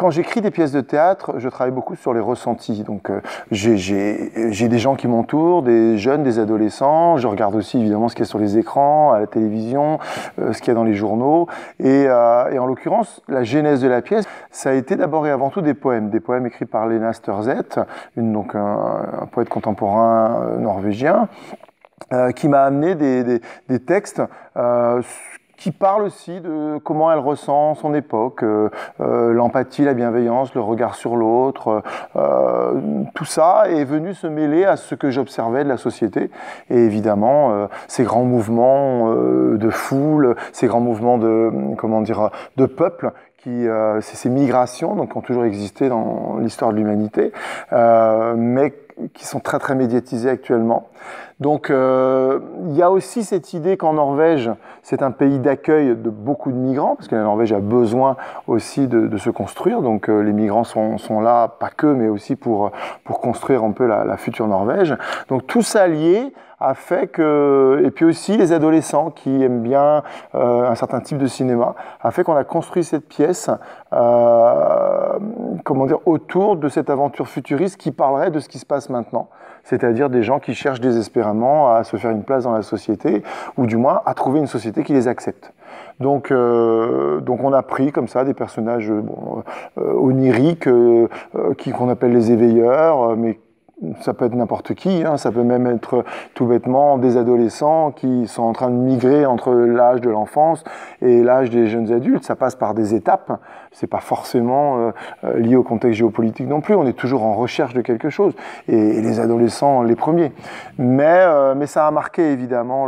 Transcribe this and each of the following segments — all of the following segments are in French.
quand j'écris des pièces de théâtre, je travaille beaucoup sur les ressentis. Donc, j'ai des gens qui m'entourent, des jeunes, des adolescents. Je regarde aussi évidemment ce qu'il y a sur les écrans, à la télévision, ce qu'il y a dans les journaux. Et en l'occurrence, la genèse de la pièce, ça a été d'abord et avant tout des poèmes écrits par Lena Störseth, donc un poète contemporain norvégien, qui m'a amené des textes qui parle aussi de comment elle ressent son époque, l'empathie, la bienveillance, le regard sur l'autre, tout ça est venu se mêler à ce que j'observais de la société. Et évidemment, ces grands mouvements de foule, ces grands mouvements de peuple, ces migrations donc, qui ont toujours existé dans l'histoire de l'humanité, mais qui sont très très médiatisées actuellement. Donc il y a aussi cette idée qu'en Norvège, c'est un pays d'accueil de beaucoup de migrants, parce que la Norvège a besoin aussi de se construire. Donc les migrants sont là, pas que, mais aussi pour construire un peu la future Norvège. Donc tout ça lié a fait que, et puis aussi les adolescents qui aiment bien un certain type de cinéma, a fait qu'on a construit cette pièce autour de cette aventure futuriste qui parlerait de ce qui se passe maintenant. C'est-à-dire des gens qui cherchent désespérément à se faire une place dans la société, ou du moins à trouver une société qui les accepte. Donc on a pris comme ça des personnages oniriques qu'on appelle les éveilleurs, mais ça peut être n'importe qui, hein. Ça peut même être tout bêtement des adolescents qui sont en train de migrer entre l'âge de l'enfance et l'âge des jeunes adultes. Ça passe par des étapes, c'est pas forcément lié au contexte géopolitique non plus, on est toujours en recherche de quelque chose, et les adolescents les premiers. Mais ça a marqué évidemment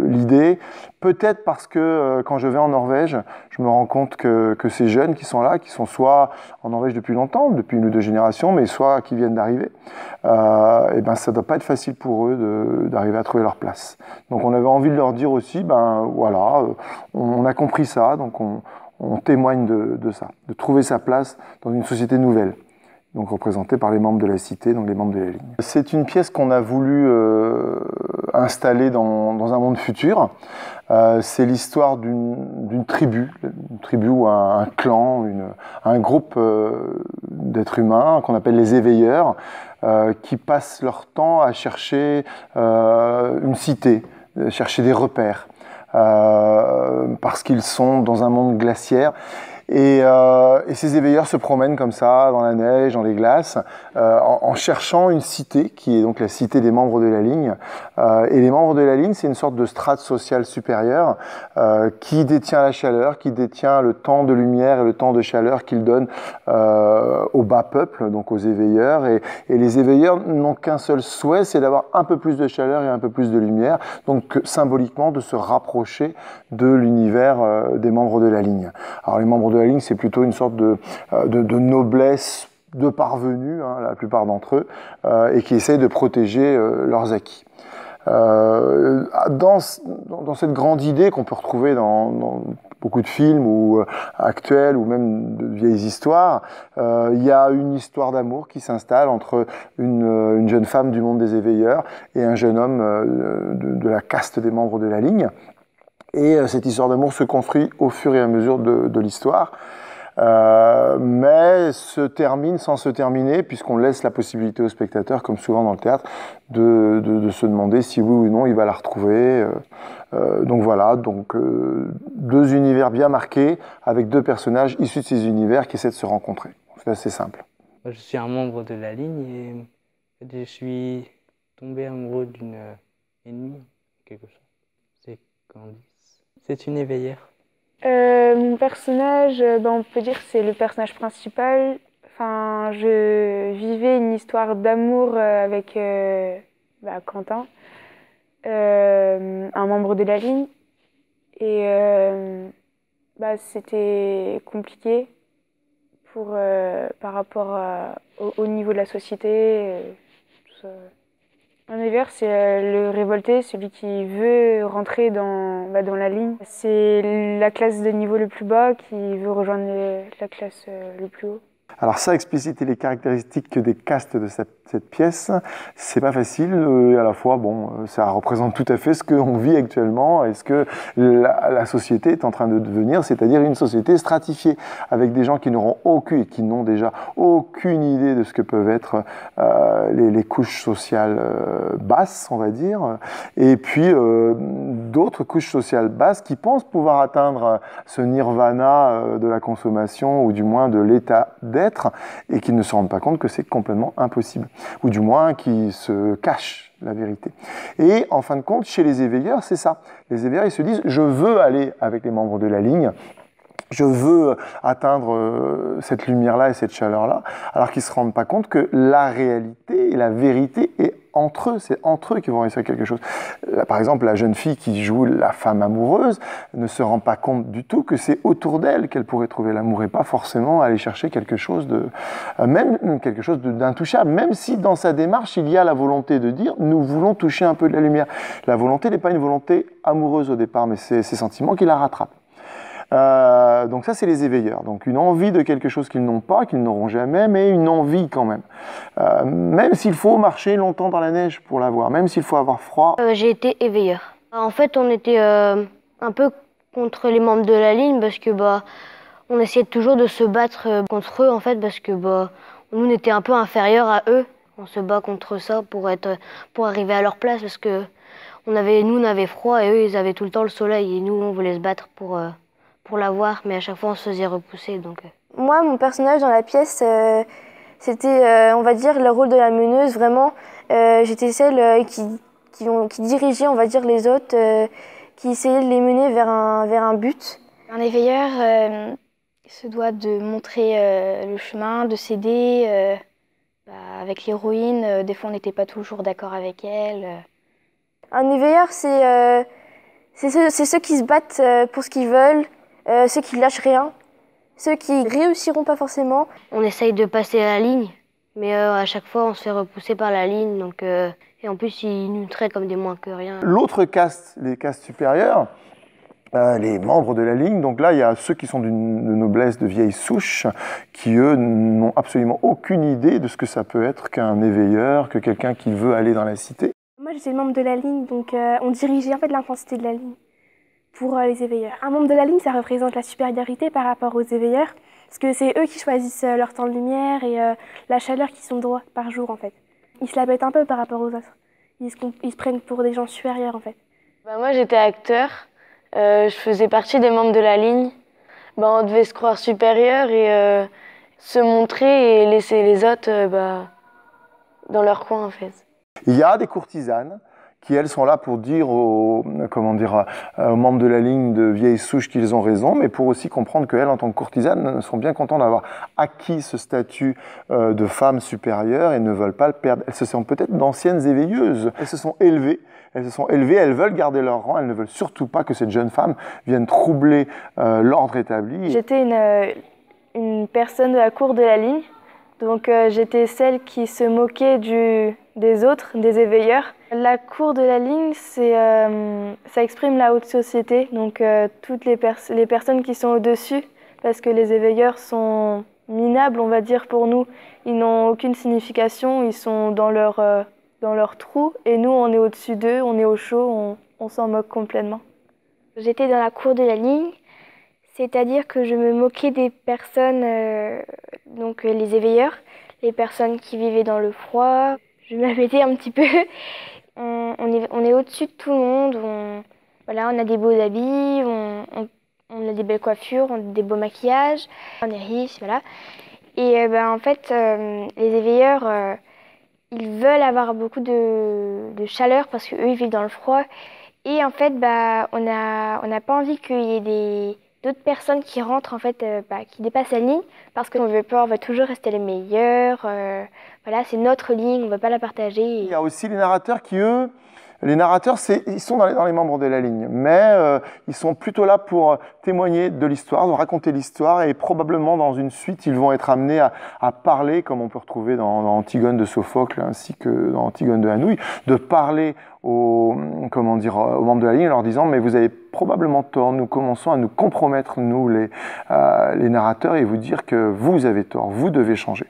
l'idée, peut-être parce que quand je vais en Norvège, je me rends compte que ces jeunes qui sont là, qui sont soit en Norvège depuis longtemps, depuis 1 ou 2 générations, mais soit qui viennent d'arriver, et ben ça doit pas être facile pour eux d'arriver à trouver leur place. Donc on avait envie de leur dire aussi, on a compris ça, donc on témoigne de ça, de trouver sa place dans une société nouvelle, donc représentée par les membres de la cité, donc les membres de la ligne. C'est une pièce qu'on a voulu installer dans un monde futur. C'est l'histoire d'une tribu ou un clan, un groupe d'êtres humains qu'on appelle les éveilleurs, qui passent leur temps à chercher une cité, chercher des repères, parce qu'ils sont dans un monde glaciaire. Et ces éveilleurs se promènent comme ça, dans la neige, dans les glaces, en cherchant une cité, qui est donc la cité des membres de la ligne. Et les membres de la ligne, c'est une sorte de strate sociale supérieure qui détient la chaleur, qui détient le temps de lumière et le temps de chaleur qu'ils donnent au bas peuple, donc aux éveilleurs. Et les éveilleurs n'ont qu'un seul souhait, c'est d'avoir un peu plus de chaleur et un peu plus de lumière, donc symboliquement de se rapprocher de l'univers des membres de la ligne. Alors les membres de la ligne, c'est plutôt une sorte de noblesse de parvenus, hein, la plupart d'entre eux, et qui essayent de protéger leurs acquis. Dans cette grande idée qu'on peut retrouver dans beaucoup de films ou actuels ou même de vieilles histoires, il y a une histoire d'amour qui s'installe entre une jeune femme du monde des éveilleurs et un jeune homme de la caste des membres de la ligne. Et cette histoire d'amour se construit au fur et à mesure de l'histoire, mais se termine sans se terminer, puisqu'on laisse la possibilité au spectateur, comme souvent dans le théâtre, de se demander si oui ou non il va la retrouver. Donc voilà, 2 univers bien marqués, avec 2 personnages issus de ces univers qui essaient de se rencontrer. C'est assez simple. Je suis un membre de la ligne et je suis tombé amoureux d'une ennemie, quelque chose. C'est Candice. C'est une éveillère. Mon personnage, on peut dire que c'est le personnage principal. Enfin, je vivais une histoire d'amour avec Quentin, un membre de la ligne. Et c'était compliqué par rapport au niveau de la société, tout ça. Un éveilleur, c'est le révolté, celui qui veut rentrer dans la ligne. C'est la classe de niveau le plus bas qui veut rejoindre la classe le plus haut. Alors ça, expliciter les caractéristiques des castes de cette pièce, c'est pas facile et à la fois, bon, ça représente tout à fait ce qu'on vit actuellement et ce que la société est en train de devenir, c'est-à-dire une société stratifiée avec des gens qui n'auront aucune et qui n'ont déjà aucune idée de ce que peuvent être les couches sociales basses, on va dire, et puis d'autres couches sociales basses qui pensent pouvoir atteindre ce nirvana de la consommation ou du moins de l'état d'être et qui ne se rendent pas compte que c'est complètement impossible. Ou du moins qui se cachent la vérité. Et en fin de compte, chez les éveilleurs, c'est ça. Les éveilleurs, ils se disent, je veux aller avec les membres de la ligne, je veux atteindre cette lumière-là et cette chaleur-là, alors qu'ils ne se rendent pas compte que la réalité et la vérité est entre eux, c'est entre eux qu'ils vont réussir quelque chose. Là, par exemple, la jeune fille qui joue la femme amoureuse ne se rend pas compte du tout que c'est autour d'elle qu'elle pourrait trouver l'amour et pas forcément aller chercher quelque chose même quelque chose d'intouchable, même si dans sa démarche il y a la volonté de dire nous voulons toucher un peu de la lumière. La volonté n'est pas une volonté amoureuse au départ, mais c'est ces sentiments qui la rattrapent. Donc ça, c'est les éveilleurs. Donc une envie de quelque chose qu'ils n'ont pas, qu'ils n'auront jamais, mais une envie quand même. Même s'il faut marcher longtemps dans la neige pour l'avoir, même s'il faut avoir froid. J'ai été éveilleur. En fait, on était un peu contre les membres de la ligne parce que on essayait toujours de se battre contre eux en fait parce que nous on était un peu inférieurs à eux. On se bat contre ça pour arriver à leur place parce que nous on avait froid et eux ils avaient tout le temps le soleil et nous on voulait se battre pour l'avoir, mais à chaque fois on se faisait repousser. Donc. Moi, mon personnage dans la pièce, c'était, on va dire, le rôle de la meneuse. Vraiment, j'étais celle qui dirigeait, on va dire, les autres, qui essayait de les mener vers un but. Un éveilleur se doit de montrer le chemin, de s'aider. Avec l'héroïne, des fois on n'était pas toujours d'accord avec elle. Un éveilleur, c'est ceux qui se battent pour ce qu'ils veulent, ceux qui lâchent rien, ceux qui réussiront pas forcément. On essaye de passer la ligne, mais à chaque fois on se fait repousser par la ligne, donc, et en plus ils nous traitent comme des moins que rien. L'autre caste, les castes supérieures, les membres de la ligne, donc là il y a ceux qui sont de noblesse de vieille souche, qui eux n'ont absolument aucune idée de ce que ça peut être qu'un éveilleur, que quelqu'un qui veut aller dans la cité. Moi j'étais membre de la ligne, donc on dirigeait en fait l'intensité de la ligne pour les éveilleurs. Un membre de la ligne, ça représente la supériorité par rapport aux éveilleurs, parce que c'est eux qui choisissent leur temps de lumière et la chaleur qu'ils ont droit par jour en fait. Ils se la bêtent un peu par rapport aux autres. Ils se prennent pour des gens supérieurs en fait. Moi j'étais acteur, je faisais partie des membres de la ligne. On devait se croire supérieur et se montrer et laisser les autres dans leur coin en fait. Il y a des courtisanes qui, elles, sont là pour dire aux membres de la ligne de vieilles souches qu'ils ont raison, mais pour aussi comprendre qu'elles, en tant que courtisanes, sont bien contentes d'avoir acquis ce statut de femme supérieure et ne veulent pas le perdre. Elles se sont peut-être d'anciennes éveilleuses. Elles se sont élevées, elles veulent garder leur rang, elles ne veulent surtout pas que cette jeune femme vienne troubler l'ordre établi. J'étais une personne de la cour de la ligne, donc j'étais celle qui se moquait des autres, des éveilleurs. La cour de la ligne, ça exprime la haute société, donc toutes les personnes qui sont au-dessus, parce que les éveilleurs sont minables, on va dire, pour nous. Ils n'ont aucune signification, ils sont dans leur trou, et nous, on est au-dessus d'eux, on est au chaud, on s'en moque complètement. J'étais dans la cour de la ligne, c'est-à-dire que je me moquais des personnes, donc les éveilleurs, les personnes qui vivaient dans le froid. Je m'amusais un petit peu. On est au-dessus de tout le monde. On a des beaux habits, on a des belles coiffures, on a des beaux maquillages, on est riche, voilà. Et en fait, les éveilleurs, ils veulent avoir beaucoup de chaleur parce qu'eux, ils vivent dans le froid. Et en fait, on n'a pas envie qu'il y ait d'autres personnes qui rentrent, en fait, qui dépassent la ligne, parce qu'on veut pas, on va toujours rester les meilleurs. Voilà, c'est notre ligne, on ne veut pas la partager. Il y a aussi les narrateurs qui, eux, Les narrateurs, ils sont dans les membres de la ligne, mais ils sont plutôt là pour témoigner de l'histoire, de raconter l'histoire, et probablement dans une suite, ils vont être amenés à parler, comme on peut retrouver dans Antigone de Sophocle, ainsi que dans Antigone de Hanouilh, de parler aux membres de la ligne en leur disant « mais vous avez probablement tort, nous commençons à nous compromettre, nous les narrateurs, et vous dire que vous avez tort, vous devez changer ».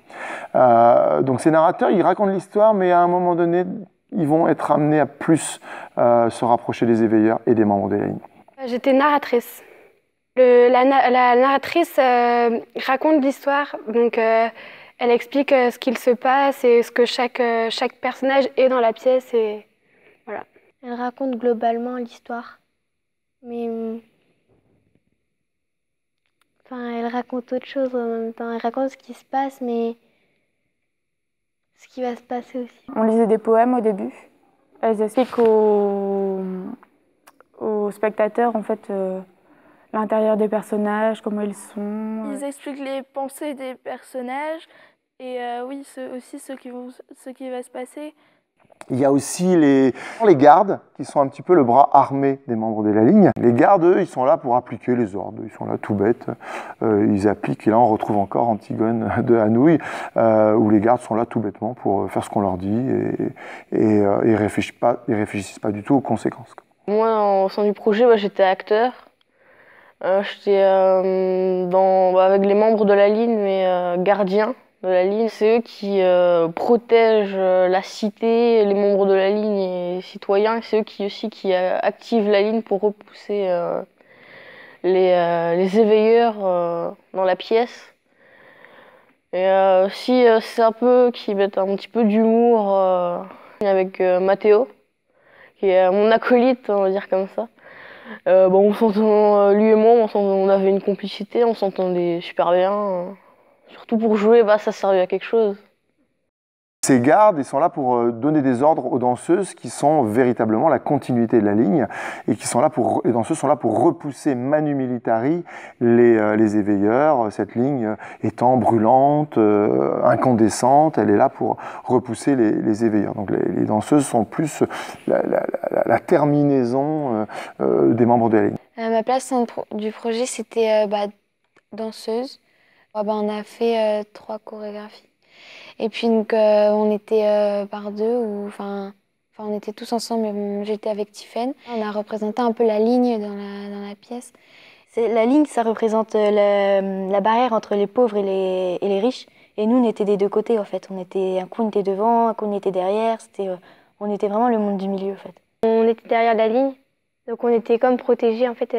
Donc ces narrateurs, ils racontent l'histoire, mais à un moment donné, ils vont être amenés à plus se rapprocher des éveilleurs et des membres de la ligne. J'étais narratrice. La narratrice raconte l'histoire, donc elle explique ce qu'il se passe et ce que chaque personnage est dans la pièce. Et voilà. Elle raconte globalement l'histoire, mais enfin, elle raconte autre chose en même temps. Elle raconte ce qui se passe, mais ce qui va se passer aussi. On lisait des poèmes au début. Elles expliquent aux spectateurs en fait l'intérieur des personnages, comment ils sont. Ils expliquent les pensées des personnages et oui, ce qui va se passer. Il y a aussi les gardes, qui sont un petit peu le bras armé des membres de la ligne. Les gardes, eux, ils sont là pour appliquer les ordres. Ils sont là tout bêtes. Ils appliquent, et là on retrouve encore Antigone de Hanouilh, où les gardes sont là tout bêtement pour faire ce qu'on leur dit et ils réfléchissent pas du tout aux conséquences. Moi, au sein du projet, j'étais acteur. J'étais avec les membres de la ligne, mais gardiens de la ligne. C'est eux qui protègent la cité, les membres de la ligne et les citoyens. C'est eux qui activent la ligne pour repousser les éveilleurs dans la pièce. Et aussi, c'est un peu qui mettent un petit peu d'humour avec Mathéo, qui est mon acolyte, on va dire comme ça. On s'entend, lui et moi, on avait une complicité, on s'entendait super bien. Surtout pour jouer, ça servait à quelque chose. Ces gardes, ils sont là pour donner des ordres aux danseuses qui sont véritablement la continuité de la ligne et les danseuses sont là pour repousser manu militari les éveilleurs, cette ligne étant brûlante, incandescente, elle est là pour repousser les éveilleurs. Donc les danseuses sont plus la terminaison des membres de la ligne. Ma place du projet, c'était danseuse. On a fait 3 chorégraphies. Et puis donc, on était par deux, on était tous ensemble, mais j'étais avec Tiffaine. On a représenté un peu la ligne dans la pièce. La ligne, ça représente la barrière entre les pauvres et les riches. Et nous, on était des deux côtés, en fait. Un coup, on était devant, un coup, on était derrière. On était vraiment le monde du milieu, en fait. On était derrière la ligne, donc on était comme protégés, en fait.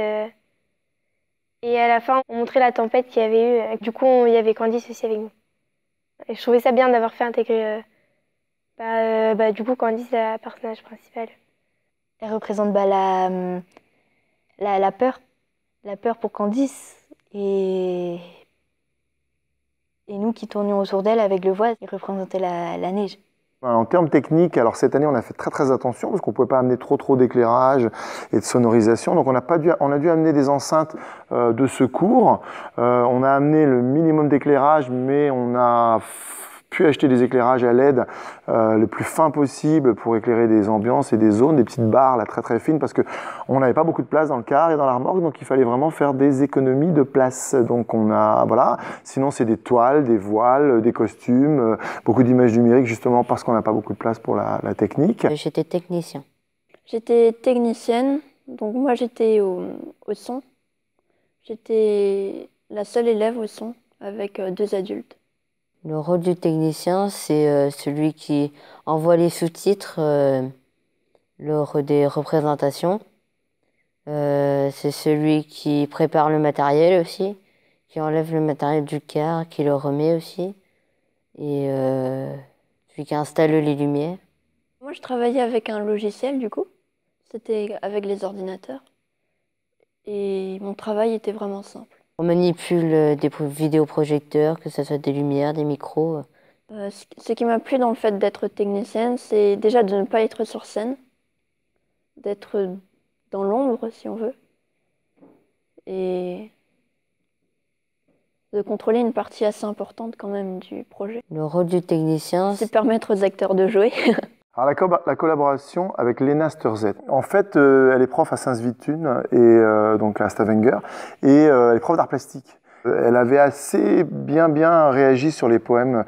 Et à la fin, on montrait la tempête qu'il y avait eu. Du coup, il y avait Candice aussi avec nous. Et je trouvais ça bien d'avoir fait intégrer du coup Candice, la personnage principal. Elle représente la peur. La peur pour Candice. Et nous qui tournions autour d'elle avec le voile, il représentait la neige. En termes techniques, alors cette année on a fait très attention parce qu'on ne pouvait pas amener trop d'éclairage et de sonorisation, donc on a dû amener des enceintes de secours. On a amené le minimum d'éclairage, mais on a pu acheter des éclairages à LED le plus fin possible pour éclairer des ambiances et des zones, des petites barres là, très fines, parce qu'on n'avait pas beaucoup de place dans le car et dans la remorque, donc il fallait vraiment faire des économies de place. Donc sinon c'est des toiles, des voiles, des costumes, beaucoup d'images numériques justement parce qu'on n'a pas beaucoup de place pour la technique. J'étais technicien. J'étais technicienne, donc moi j'étais au son. J'étais la seule élève au son avec 2 adultes. Le rôle du technicien, c'est celui qui envoie les sous-titres lors des représentations. C'est celui qui prépare le matériel aussi, qui enlève le matériel du car, qui le remet aussi. Et celui qui installe les lumières. Moi, je travaillais avec un logiciel, du coup. C'était avec les ordinateurs. Et mon travail était vraiment simple. On manipule des vidéoprojecteurs, que ce soit des lumières, des micros. Ce qui m'a plu dans le fait d'être technicienne, c'est déjà de ne pas être sur scène, d'être dans l'ombre, si on veut, et de contrôler une partie assez importante quand même du projet. Le rôle du technicien, c'est permettre aux acteurs de jouer. Alors la collaboration avec Lena Sturzet. En fait, elle est prof à Saint-Svithun et donc à Stavanger et elle est prof d'art plastique. Elle avait assez bien réagi sur les poèmes,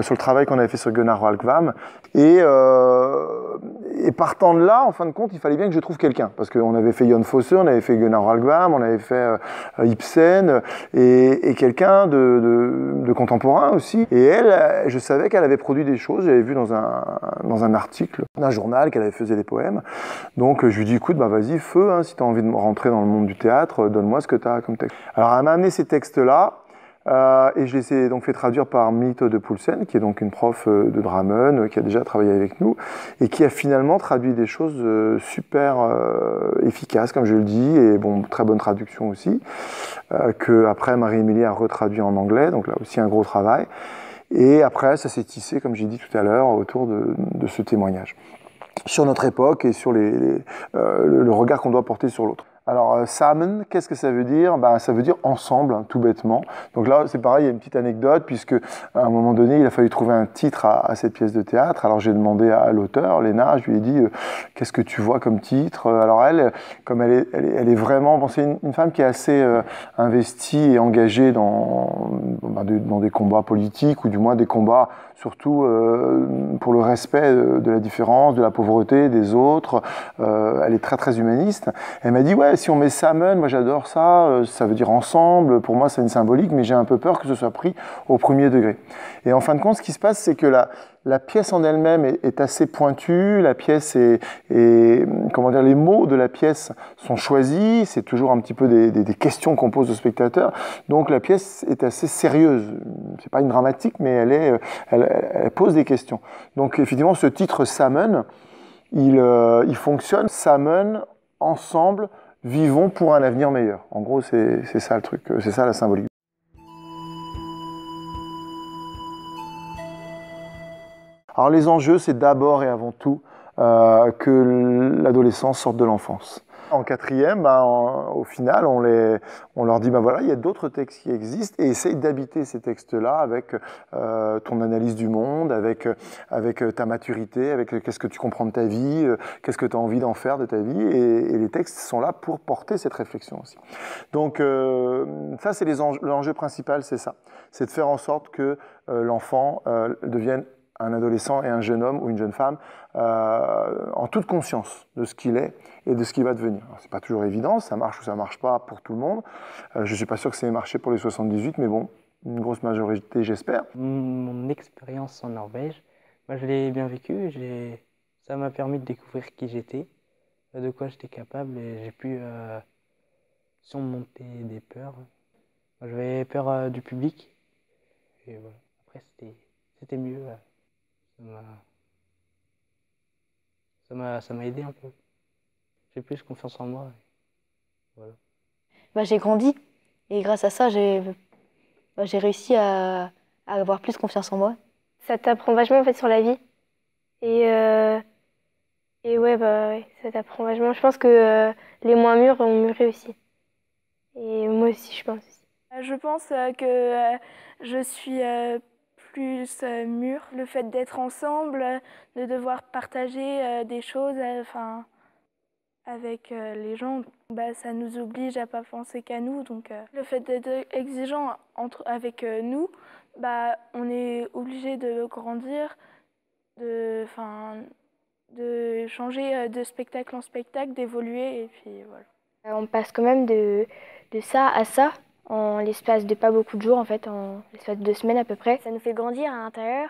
sur le travail qu'on avait fait sur Gunnar Walkvam. Et partant de là, en fin de compte, il fallait bien que je trouve quelqu'un. Parce qu'on avait fait Jon Fosse, on avait fait Gunnar Walkvam, on avait fait Ibsen, et quelqu'un de contemporain aussi. Et elle, je savais qu'elle avait produit des choses, j'avais vu dans un article d'un journal qu'elle avait fait des poèmes. Donc je lui dis, écoute, bah vas-y, feu, hein, si tu as envie de rentrer dans le monde du théâtre, donne-moi ce que tu as comme texte. Alors elle m'a amené ces textes-là, et je les ai donc fait traduire par Mito de Poulsen, qui est donc une prof de Drammen, qui a déjà travaillé avec nous, et qui a finalement traduit des choses super efficaces, comme je le dis, et bon, très bonne traduction aussi, que après Marie-Émilie a retraduit en anglais, donc là aussi un gros travail. Et après, ça s'est tissé, comme j'ai dit tout à l'heure, autour de ce témoignage, sur notre époque et sur le regard qu'on doit porter sur l'autre. Alors, sammen, qu'est-ce que ça veut dire? Ben, ça veut dire ensemble, hein, tout bêtement. Donc là, c'est pareil, il y a une petite anecdote, puisque à un moment donné, il a fallu trouver un titre à cette pièce de théâtre. Alors j'ai demandé à l'auteur, Léna, je lui ai dit, qu'est-ce que tu vois comme titre? Alors elle, comme elle est vraiment, bon, c'est une femme qui est assez investie et engagée dans des combats politiques, ou du moins des combats surtout pour le respect de la différence, de la pauvreté, des autres. Elle est très très humaniste. Elle m'a dit, ouais, si on met sammen, moi j'adore ça, ça veut dire ensemble, pour moi c'est une symbolique, mais j'ai un peu peur que ce soit pris au premier degré. Et en fin de compte, ce qui se passe, c'est que la pièce en elle-même est assez pointue, la pièce comment dire, les mots de la pièce sont choisis, c'est toujours un petit peu des questions qu'on pose au spectateur, donc la pièce est assez sérieuse. C'est pas une dramatique, mais elle pose des questions. Donc effectivement, ce titre Sammen, il fonctionne, Sammen, ensemble, vivons pour un avenir meilleur. En gros, c'est ça le truc, c'est ça la symbolique. Alors les enjeux, c'est d'abord et avant tout que l'adolescence sorte de l'enfance. En quatrième, au final, on leur dit, voilà, il y a d'autres textes qui existent, et essaye d'habiter ces textes-là avec ton analyse du monde, avec ta maturité, avec qu'est-ce que tu comprends de ta vie, qu'est-ce que tu as envie d'en faire de ta vie, et les textes sont là pour porter cette réflexion aussi. Donc ça, c'est l'enjeu principal, c'est ça. C'est de faire en sorte que l'enfant devienne un adolescent et un jeune homme ou une jeune femme en toute conscience de ce qu'il est et de ce qu'il va devenir. C'est pas toujours évident, ça marche ou ça marche pas pour tout le monde. Je suis pas sûr que ça ait marché pour les 78, mais bon, une grosse majorité, j'espère. Mon expérience en Norvège, moi je l'ai bien vécu. Ça m'a permis de découvrir qui j'étais, de quoi j'étais capable, et j'ai pu surmonter des peurs. Moi, j'avais peur du public, et voilà. Après c'était mieux. Ça m'a aidé un peu. J'ai plus confiance en moi. Voilà. J'ai grandi et grâce à ça, j'ai réussi à avoir plus confiance en moi. Ça t'apprend vachement en fait sur la vie. Et ouais, ça t'apprend vachement. Je pense que les moins mûrs ont mûri aussi. Et moi aussi, je pense. Je pense que je suis plus mûre. Le fait d'être ensemble, de devoir partager des choses avec les gens, ça nous oblige à pas penser qu'à nous. Donc le fait d'être exigeant avec nous, on est obligé de grandir, de changer de spectacle en spectacle, d'évoluer, et puis voilà. On passe quand même de ça à ça en l'espace de pas beaucoup de jours, en fait, en l'espace de 2 semaines à peu près. Ça nous fait grandir à l'intérieur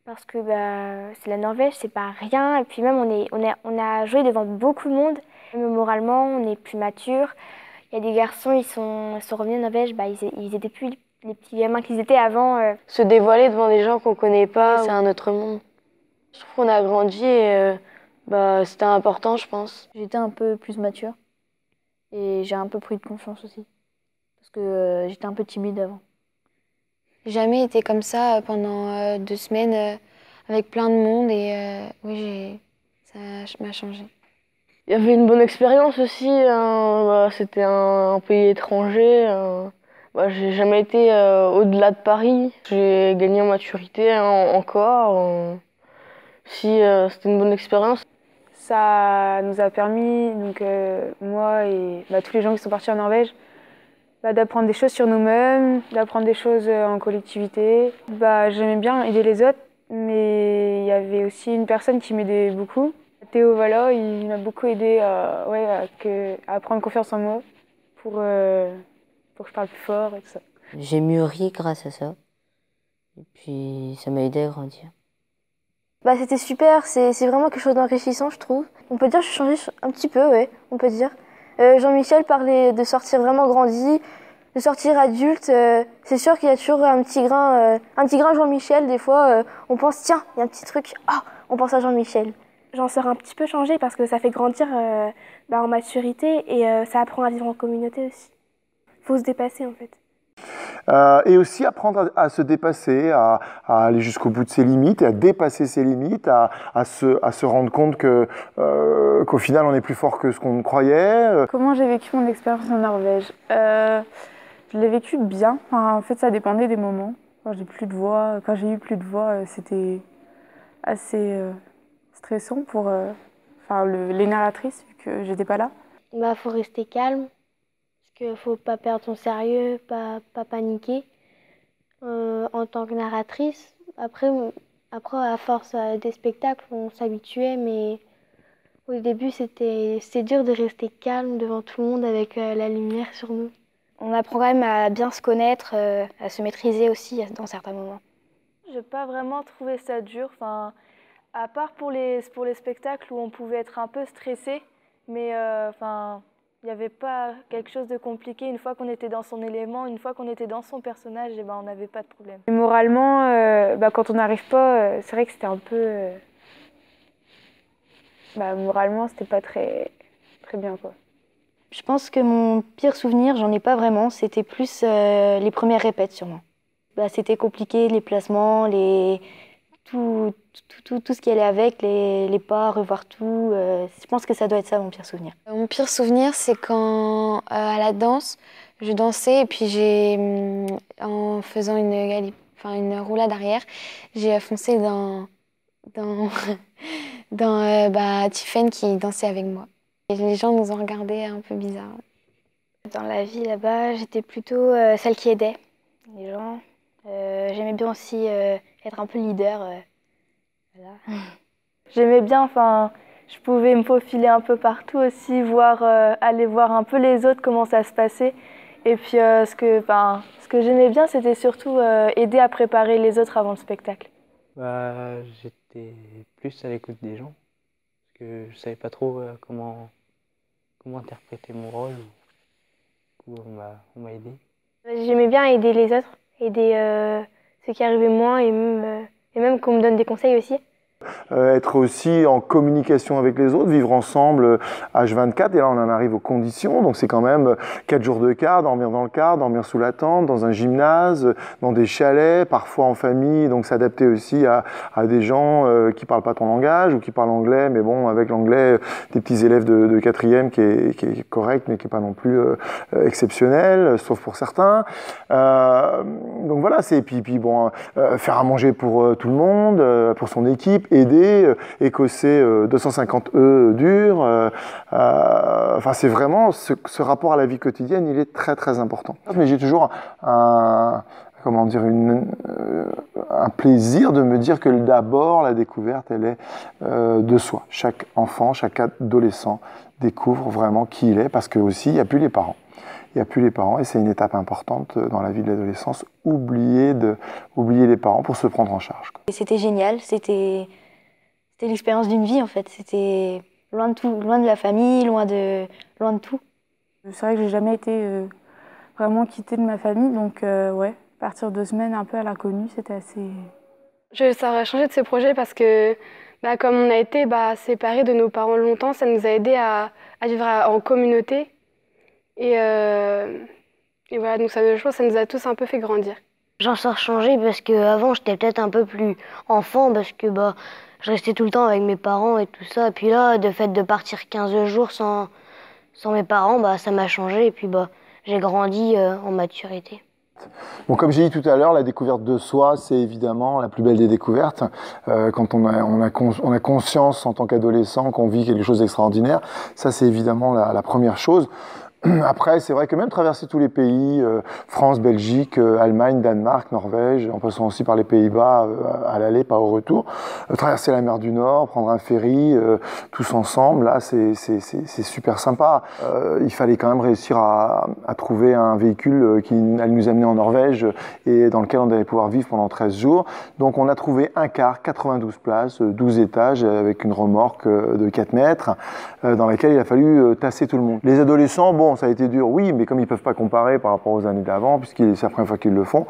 parce que c'est la Norvège, c'est pas rien. Et puis même, on a joué devant beaucoup de monde. Même moralement, on est plus mature. Il y a des garçons, ils sont revenus en Norvège, ils étaient plus les petits gamins qu'ils étaient avant. Se dévoiler devant des gens qu'on connaît pas, c'est un autre monde. Je trouve qu'on a grandi et c'était important, je pense. J'étais un peu plus mature et j'ai un peu pris de confiance aussi. Parce que j'étais un peu timide avant. J'ai jamais été comme ça pendant 2 semaines avec plein de monde et oui, ça m'a changé. Il y avait une bonne expérience aussi, c'était un pays étranger. J'ai jamais été au-delà de Paris. J'ai gagné en maturité encore. Si c'était une bonne expérience. Ça nous a permis, donc moi et tous les gens qui sont partis en Norvège, d'apprendre des choses sur nous-mêmes, d'apprendre des choses en collectivité. J'aimais bien aider les autres, mais il y avait aussi une personne qui m'aidait beaucoup. Théo Valla, il m'a beaucoup aidé à prendre confiance en moi pour que je parle plus fort et tout ça. J'ai mûri grâce à ça. Et puis ça m'a aidé à grandir. C'était super, c'est vraiment quelque chose d'enrichissant, je trouve. On peut dire que je suis changée un petit peu, ouais, on peut dire. Jean-Michel parlait de sortir vraiment grandi, de sortir adulte. C'est sûr qu'il y a toujours un petit grain Jean-Michel. Des fois, on pense, tiens, il y a un petit truc, on pense à Jean-Michel. J'en sors un petit peu changée parce que ça fait grandir en maturité et ça apprend à vivre en communauté aussi. Il faut se dépasser en fait. Et aussi apprendre à se dépasser, à aller jusqu'au bout de ses limites, et à dépasser ses limites, à se rendre compte qu'au final on est plus fort que ce qu'on croyait. Comment j'ai vécu mon expérience en Norvège? Je l'ai vécu bien. En fait, ça dépendait des moments. Quand j'ai eu plus de voix, c'était assez stressant pour les narratrices vu que j'étais pas là. Faut rester calme. Parce qu'il faut pas perdre son sérieux, pas paniquer. En tant que narratrice, après à force des spectacles, on s'habituait, mais au début c'était dur de rester calme devant tout le monde avec la lumière sur nous. On apprend quand même à bien se connaître, à se maîtriser aussi dans certains moments. J'ai pas vraiment trouvé ça dur, à part pour les spectacles où on pouvait être un peu stressé, mais il n'y avait pas quelque chose de compliqué. Une fois qu'on était dans son élément, une fois qu'on était dans son personnage, on n'avait pas de problème. Et moralement, quand on n'arrive pas, c'est vrai que c'était un peu... moralement, c'était pas très bien, quoi. Je pense que mon pire souvenir, j'en ai pas vraiment. C'était plus les premières répètes, sûrement. C'était compliqué, les placements, tout ce qui allait avec, les pas, revoir tout. Je pense que ça doit être ça, mon pire souvenir. Mon pire souvenir, c'est quand, à la danse, je dansais et puis en faisant une roulade arrière, j'ai foncé dans Tiffen qui dansait avec moi. Et les gens nous ont regardés un peu bizarre. Dans la vie là-bas, j'étais plutôt celle qui aidait les gens. J'aimais bien aussi être un peu leader. Voilà. J'aimais bien, je pouvais me faufiler un peu partout aussi, aller voir un peu les autres, comment ça se passait. Et puis ce que j'aimais bien, c'était surtout aider à préparer les autres avant le spectacle. J'étais plus à l'écoute des gens, parce que je savais pas trop comment interpréter mon rôle. Du coup, on m'a aidé. J'aimais bien aider les autres, aider ceux qui arrivaient moins et même qu'on me donne des conseils aussi. Être aussi en communication avec les autres, vivre ensemble H24, et là on en arrive aux conditions, donc c'est quand même 4 jours de car, dormir dans le car, dormir sous la tente, dans un gymnase, dans des chalets, parfois en famille, donc s'adapter aussi à des gens qui parlent pas ton langage ou qui parlent anglais, mais bon, avec l'anglais des petits élèves de 4e qui est correct, mais qui est pas non plus exceptionnel, sauf pour certains. Donc voilà, faire à manger pour tout le monde, pour son équipe, aider, écosser 250 durs. C'est vraiment ce rapport à la vie quotidienne, il est très très important. Mais j'ai toujours un plaisir de me dire que d'abord la découverte, elle est de soi. Chaque enfant, chaque adolescent découvre vraiment qui il est, parce que aussi il n'y a plus les parents. Il n'y a plus les parents et c'est une étape importante dans la vie de l'adolescence, oublier les parents pour se prendre en charge. C'était génial, c'était l'expérience d'une vie en fait. C'était loin de tout, loin de la famille, loin de tout. C'est vrai que j'ai jamais été vraiment quittée de ma famille, donc partir 2 semaines un peu à l'inconnu, c'était assez... Ça aurait changé de ce projet parce que comme on a été séparés de nos parents longtemps, ça nous a aidés à vivre en communauté. Et voilà, donc ça nous a tous un peu fait grandir. J'en sors changée parce qu'avant j'étais peut-être un peu plus enfant parce que je restais tout le temps avec mes parents et tout ça. Et puis là, de fait de partir 15 jours sans mes parents, ça m'a changé et puis j'ai grandi en maturité. découverte. Bon, comme j'ai dit tout à l'heure, la découverte de soi, c'est évidemment la plus belle des découvertes. Quand on a conscience en tant qu'adolescent qu'on vit quelque chose d'extraordinaire, ça c'est évidemment la première chose. Après, c'est vrai que même traverser tous les pays, France, Belgique, Allemagne, Danemark, Norvège, en passant aussi par les Pays-Bas à l'aller, pas au retour, traverser la mer du Nord, prendre un ferry, tous ensemble, là, c'est super sympa. Il fallait quand même réussir à trouver un véhicule qui allait nous amener en Norvège et dans lequel on allait pouvoir vivre pendant 13 jours. Donc on a trouvé un car, 92 places, 12 étages, avec une remorque de 4 mètres, dans laquelle il a fallu tasser tout le monde. Les adolescents, bon, ça a été dur, oui, mais comme ils ne peuvent pas comparer par rapport aux années d'avant, puisque c'est la première fois qu'ils le font,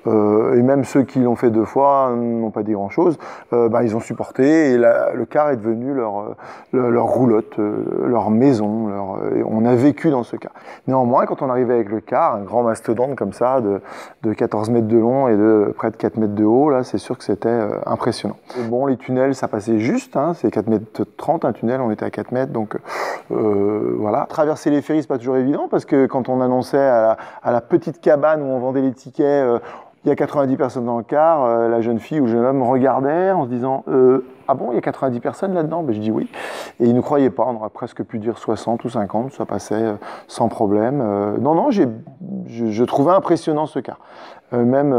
et même ceux qui l'ont fait 2 fois n'ont pas dit grand-chose, ils ont supporté, et le car est devenu leur roulotte, leur maison, et on a vécu dans ce car. Néanmoins, quand on arrivait avec le car, un grand mastodonte comme ça, de 14 mètres de long et de près de 4 mètres de haut, là, c'est sûr que c'était impressionnant. Et bon, les tunnels, ça passait juste, hein, c'est 4 mètres 30, un tunnel, on était à 4 mètres, donc voilà. Traverser les ferries, c'est pas toujours évident, parce que quand on annonçait à la petite cabane où on vendait les tickets, il y a 90 personnes dans le car, la jeune fille ou le jeune homme regardait en se disant ah bon, il y a 90 personnes là-dedans? Je dis oui. Et ils ne croyaient pas, on aurait presque pu dire 60 ou 50, ça passait sans problème. Non, je trouvais impressionnant ce car. Même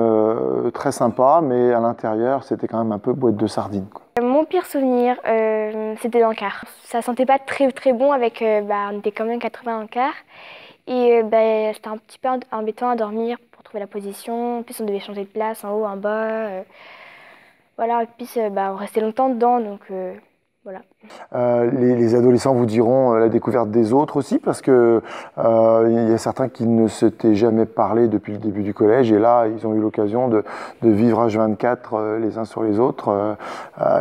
très sympa, mais à l'intérieur, c'était quand même un peu boîte de sardines, quoi. Mon pire souvenir, c'était dans le car. Ça sentait pas très très bon avec, on était quand même 80 dans le car. Et c'était un petit peu embêtant à dormir pour trouver la position. En plus, on devait changer de place en haut, en bas. Voilà, et puis on restait longtemps dedans, donc voilà. Les adolescents vous diront la découverte des autres aussi, parce que il y a certains qui ne s'étaient jamais parlé depuis le début du collège, et là, ils ont eu l'occasion de vivre H24 les uns sur les autres,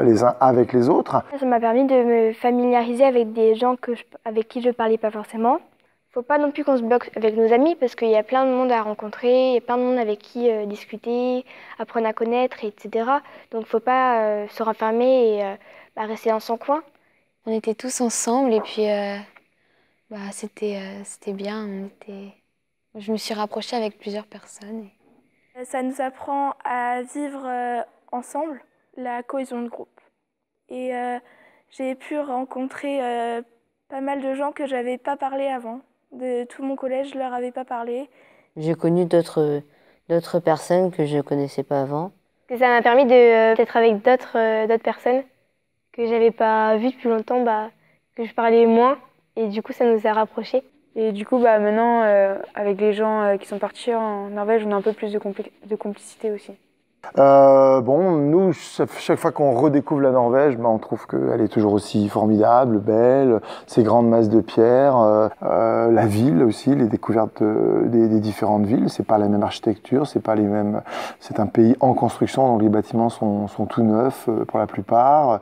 les uns avec les autres. Ça m'a permis de me familiariser avec des gens avec qui je ne parlais pas forcément. Faut pas non plus qu'on se bloque avec nos amis, parce qu'il y a plein de monde à rencontrer, il y a plein de monde avec qui discuter, apprendre à connaître, etc. Donc faut pas se renfermer et rester dans son coin. On était tous ensemble et puis c'était bien. Je me suis rapprochée avec plusieurs personnes. Ça nous apprend à vivre ensemble, la cohésion de groupe. Et j'ai pu rencontrer pas mal de gens que j'avais pas parlé avant. De tout mon collège, je leur avais pas parlé. J'ai connu d'autres personnes que je ne connaissais pas avant. Ça m'a permis d'être avec d'autres personnes que j'avais pas vues depuis longtemps, que je parlais moins, et du coup ça nous a rapprochés. Et du coup maintenant, avec les gens qui sont partis en Norvège, on a un peu plus de complicité aussi. Nous, chaque fois qu'on redécouvre la Norvège, on trouve qu'elle est toujours aussi formidable, belle, ces grandes masses de pierres, la ville aussi, les découvertes des différentes villes, c'est pas la même architecture, c'est pas les mêmes, c'est un pays en construction, donc les bâtiments sont tout neufs pour la plupart.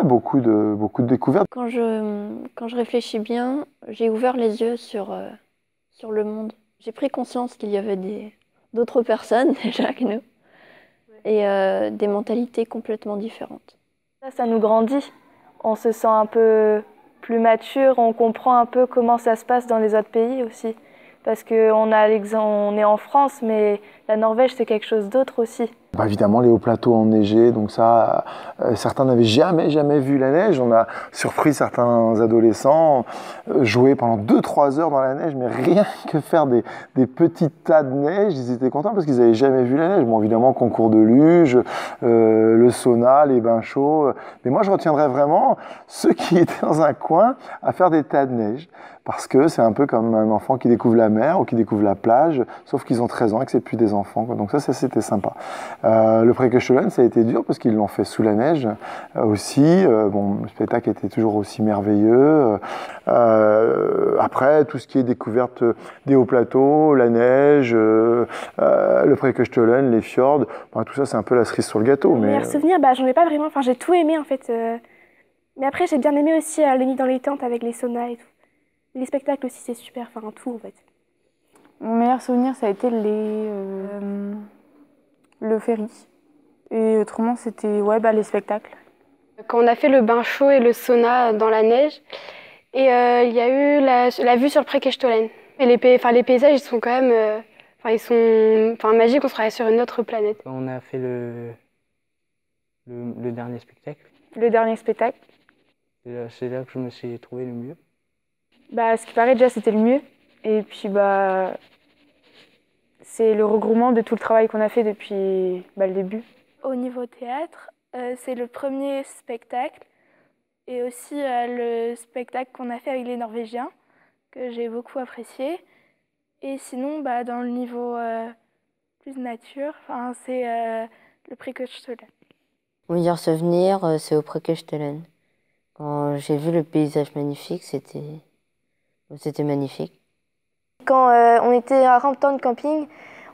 Beaucoup de découvertes. Quand je réfléchis bien, j'ai ouvert les yeux sur le monde. J'ai pris conscience qu'il y avait d'autres personnes déjà que nous. Et des mentalités complètement différentes. Ça nous grandit. On se sent un peu plus mature, on comprend un peu comment ça se passe dans les autres pays aussi. Parce qu'on est en France, mais la Norvège, c'est quelque chose d'autre aussi. Évidemment, les hauts plateaux enneigés, donc ça, certains n'avaient jamais vu la neige. On a surpris certains adolescents jouer pendant 2-3 heures dans la neige, mais rien que faire des petits tas de neige, ils étaient contents parce qu'ils n'avaient jamais vu la neige. Bon, évidemment, concours de luge, le sauna, les bains chauds. Mais moi, je retiendrai vraiment ceux qui étaient dans un coin à faire des tas de neige. Parce que c'est un peu comme un enfant qui découvre la mer ou qui découvre la plage, sauf qu'ils ont 13 ans et que c'est plus des enfants, quoi. Donc ça c'était sympa. Le Preikestolen, ça a été dur parce qu'ils l'ont fait sous la neige aussi. Le spectacle était toujours aussi merveilleux. Après, tout ce qui est découverte des hauts plateaux, la neige, le Preikestolen, les fjords, tout ça c'est un peu la cerise sur le gâteau. Mes meilleurs souvenirs, j'en ai pas vraiment, j'ai tout aimé en fait. Mais après j'ai bien aimé aussi les nuits dans les tentes avec les saunas et tout. Les spectacles aussi, c'est super, tout en fait. Mon meilleur souvenir, ça a été le ferry. Et autrement, c'était les spectacles. Quand on a fait le bain chaud et le sauna dans la neige, et il y a eu la vue sur le Preikestolen. Et les paysages, ils sont quand même Enfin, ils sont magiques, on se croirait sur une autre planète. Quand on a fait le dernier spectacle. Le dernier spectacle. C'est là que je me suis trouvé le mieux. Bah, ce qui paraît déjà, c'était le mieux. Et puis, bah, c'est le regroupement de tout le travail qu'on a fait depuis le début. Au niveau théâtre, c'est le premier spectacle et aussi le spectacle qu'on a fait avec les Norvégiens, que j'ai beaucoup apprécié. Et sinon, bah, dans le niveau plus nature, c'est le Preikestolen. Mon meilleur souvenir, c'est au Preikestolen. Quand j'ai vu le paysage magnifique, c'était magnifique. Quand on était à Rampton Camping,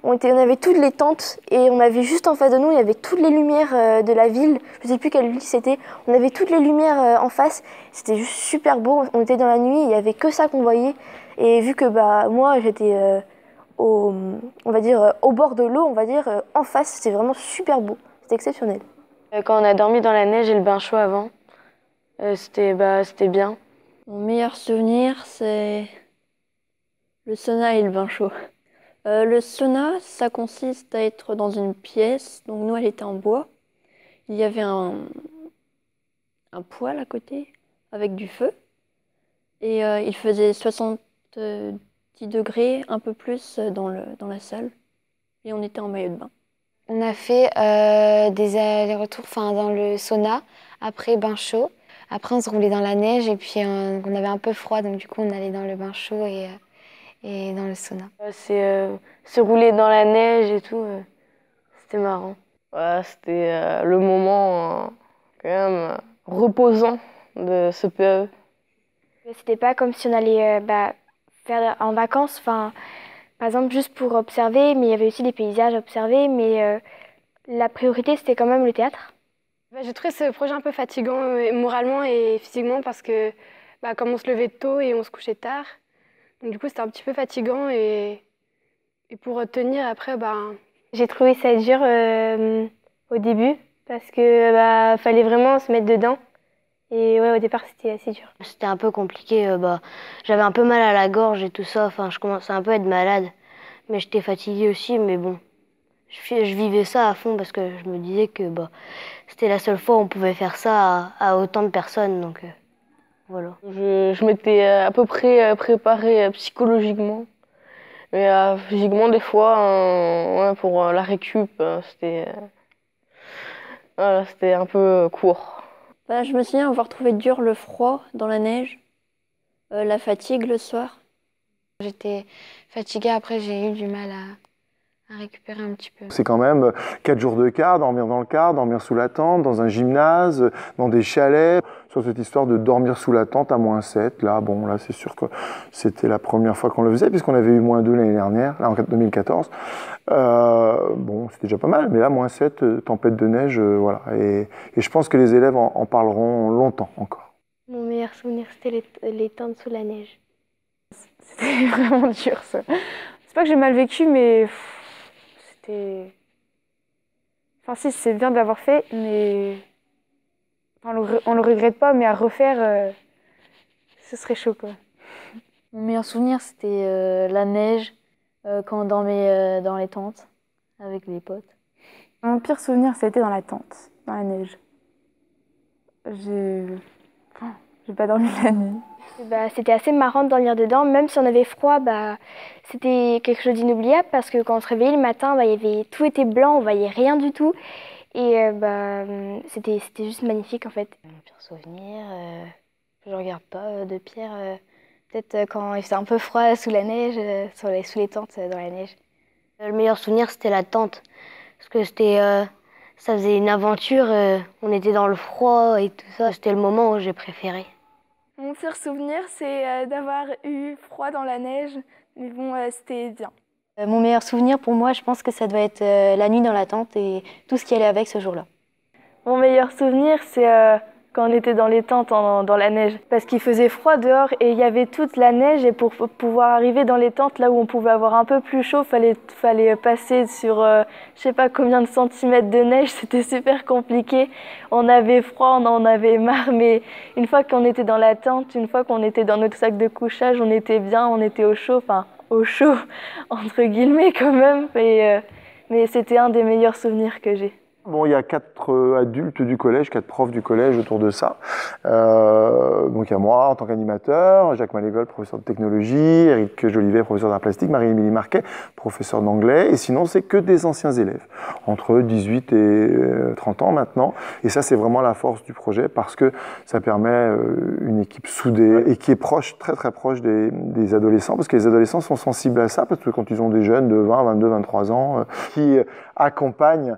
on avait toutes les tentes et on avait juste en face de nous, il y avait toutes les lumières de la ville. Je ne sais plus quelle ville c'était. On avait toutes les lumières en face. C'était juste super beau. On était dans la nuit, il n'y avait que ça qu'on voyait. Et vu que moi, j'étais au bord de l'eau, en face, c'était vraiment super beau. C'était exceptionnel. Quand on a dormi dans la neige et le bain chaud avant, c'était bien. Mon meilleur souvenir, c'est le sauna et le bain chaud. Le sauna, ça consiste à être dans une pièce. Donc nous, elle était en bois. Il y avait un poêle à côté avec du feu. Et il faisait 70 degrés, un peu plus dans la salle. Et on était en maillot de bain. On a fait des allers-retours dans le sauna, après bain chaud. Après, on se roulait dans la neige et puis on avait un peu froid, donc du coup, on allait dans le bain chaud et dans le sauna. C'est se rouler dans la neige et tout, c'était marrant. Ouais, c'était le moment quand même reposant de ce PAE. C'était pas comme si on allait faire en vacances, par exemple juste pour observer, mais il y avait aussi des paysages à observer, mais la priorité c'était quand même le théâtre. J'ai trouvé ce projet un peu fatigant moralement et physiquement parce que comme on se levait tôt et on se couchait tard, donc du coup c'était un petit peu fatigant et pour tenir après, J'ai trouvé ça dur au début parce que fallait vraiment se mettre dedans. Et ouais, au départ, c'était assez dur. C'était un peu compliqué. J'avais un peu mal à la gorge et tout ça. Je commençais un peu à être malade. Mais j'étais fatiguée aussi. Mais bon, je vivais ça à fond parce que je me disais que c'était la seule fois où on pouvait faire ça à autant de personnes. Donc voilà. Je m'étais à peu près préparée psychologiquement. Mais physiquement, des fois, pour la récup, c'était un peu court. Je me souviens avoir trouvé dur le froid dans la neige, la fatigue le soir. J'étais fatiguée, après j'ai eu du mal à récupérer un petit peu. C'est quand même 4 jours de car, dormir dans le car, dormir sous la tente, dans un gymnase, dans des chalets. Sur cette histoire de dormir sous la tente à -7, là c'est sûr que c'était la première fois qu'on le faisait, puisqu'on avait eu -2 l'année dernière, là en 2014. C'était déjà pas mal, mais là -7, tempête de neige, voilà. Et je pense que les élèves en parleront longtemps encore. Mon meilleur souvenir, c'était les tentes sous la neige. C'était vraiment dur, ça. C'est pas que j'ai mal vécu, mais c'était... si, c'est bien de l'avoir fait, mais... on le regrette pas, mais à refaire, ce serait chaud, quoi. Mon meilleur souvenir, c'était la neige, quand on dormait dans les tentes, avec les potes. Mon pire souvenir, ça a été dans la tente, dans la neige. J'ai pas dormi la nuit. C'était assez marrant de dormir dedans, même si on avait froid, c'était quelque chose d'inoubliable parce que quand on se réveillait le matin, tout était blanc, on voyait rien du tout. Et c'était juste magnifique en fait. Mon pire souvenir, je regarde pas de pire. Peut-être quand il faisait un peu froid sous la neige, sous les tentes dans la neige. Le meilleur souvenir, c'était la tente. Parce que ça faisait une aventure, on était dans le froid et tout ça. C'était le moment où j'ai préféré. Mon pire souvenir, c'est d'avoir eu froid dans la neige, mais bon, c'était bien. Mon meilleur souvenir pour moi, je pense que ça doit être la nuit dans la tente et tout ce qui allait avec ce jour-là. Mon meilleur souvenir, c'est quand on était dans les tentes dans la neige. Parce qu'il faisait froid dehors et il y avait toute la neige. Et pour pouvoir arriver dans les tentes, là où on pouvait avoir un peu plus chaud, fallait passer sur je sais pas combien de centimètres de neige. C'était super compliqué. On avait froid, on en avait marre. Mais une fois qu'on était dans la tente, une fois qu'on était dans notre sac de couchage, on était bien, on était au chaud. au chaud, entre guillemets quand même. Mais c'était un des meilleurs souvenirs que j'ai. Bon, il y a 4 adultes du collège, 4 profs du collège autour de ça. Donc il y a moi en tant qu'animateur, Jacques Malévol, professeur de technologie, Éric Jolivet, professeur d'art plastique, Marie-Émilie Marquet, professeur d'anglais. Et sinon, c'est que des anciens élèves, entre 18 et 30 ans maintenant. Et ça, c'est vraiment la force du projet parce que ça permet une équipe soudée et qui est proche, très très proche des adolescents. Parce que les adolescents sont sensibles à ça, parce que quand ils ont des jeunes de 20, 22, 23 ans qui accompagnent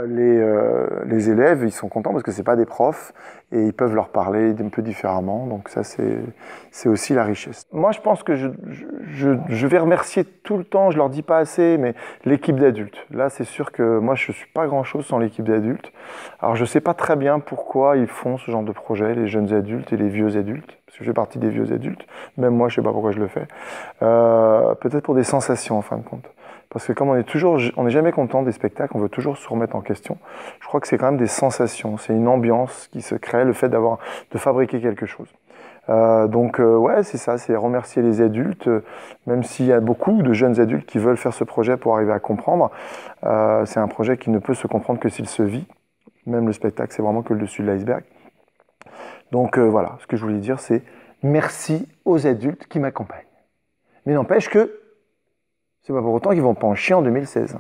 les élèves, ils sont contents parce que c'est pas des profs et ils peuvent leur parler un peu différemment. Donc ça, c'est aussi la richesse. Moi, je pense que je vais remercier tout le temps, je leur dis pas assez, mais l'équipe d'adultes. Là, c'est sûr que moi, je suis pas grand-chose sans l'équipe d'adultes. Alors, je sais pas très bien pourquoi ils font ce genre de projet, les jeunes adultes et les vieux adultes, parce que je fais partie des vieux adultes. Même moi, je sais pas pourquoi je le fais. Peut-être pour des sensations, en fin de compte. Parce que comme on n'est jamais content des spectacles, on veut toujours se remettre en question. Je crois que c'est quand même des sensations, c'est une ambiance qui se crée, le fait de fabriquer quelque chose. Ouais, c'est ça, c'est remercier les adultes, même s'il y a beaucoup de jeunes adultes qui veulent faire ce projet pour arriver à comprendre. C'est un projet qui ne peut se comprendre que s'il se vit. Même le spectacle, c'est vraiment que le dessus de l'iceberg. Donc voilà, ce que je voulais dire, c'est merci aux adultes qui m'accompagnent. Mais n'empêche que c'est pas pour autant qu'ils vont pas en chier en 2016.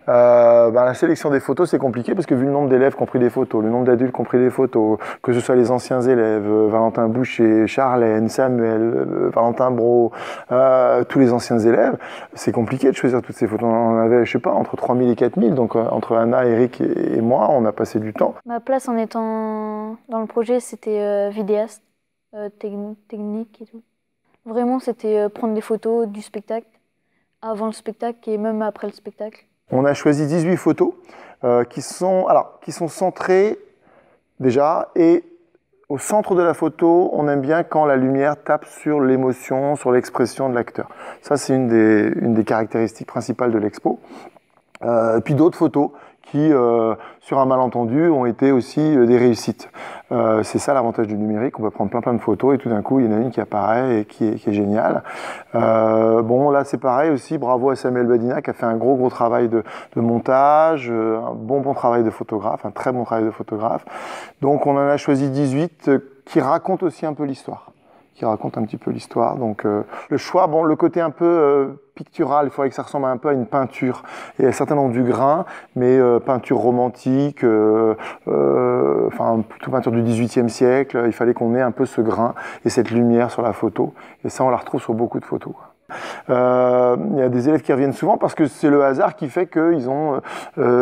La sélection des photos, c'est compliqué parce que vu le nombre d'élèves qui ont pris des photos, le nombre d'adultes qui ont pris des photos, que ce soit les anciens élèves, Valentin Boucher, Charlène, Samuel, Valentin Brault, tous les anciens élèves, c'est compliqué de choisir toutes ces photos. On en avait, je sais pas, entre 3000 et 4000, donc entre Anna, Eric et moi, on a passé du temps. Ma place en étant dans le projet, c'était vidéaste, technique et tout. Vraiment, c'était prendre des photos du spectacle, avant le spectacle et même après le spectacle. On a choisi 18 photos qui sont centrées déjà, et au centre de la photo, on aime bien quand la lumière tape sur l'émotion, sur l'expression de l'acteur. Ça, c'est une des caractéristiques principales de l'expo. Puis d'autres photos qui, sur un malentendu, ont été aussi des réussites. C'est ça l'avantage du numérique, on peut prendre plein de photos et tout d'un coup, il y en a une qui apparaît et qui est géniale. Bon, là, c'est pareil aussi, bravo à Samuel Badina qui a fait un gros travail de montage, un bon travail de photographe, un très bon travail de photographe. Donc, on en a choisi 18 qui racontent aussi un peu l'histoire. Qui raconte un petit peu l'histoire. Donc le choix, bon, le côté un peu pictural, il faudrait que ça ressemble un peu à une peinture. Il y a certainement du grain, mais peinture romantique, plutôt peinture du XVIIIe siècle. Il fallait qu'on ait un peu ce grain et cette lumière sur la photo. Et ça, on la retrouve sur beaucoup de photos. Il y a des élèves qui reviennent souvent parce que c'est le hasard qui fait qu'ils ont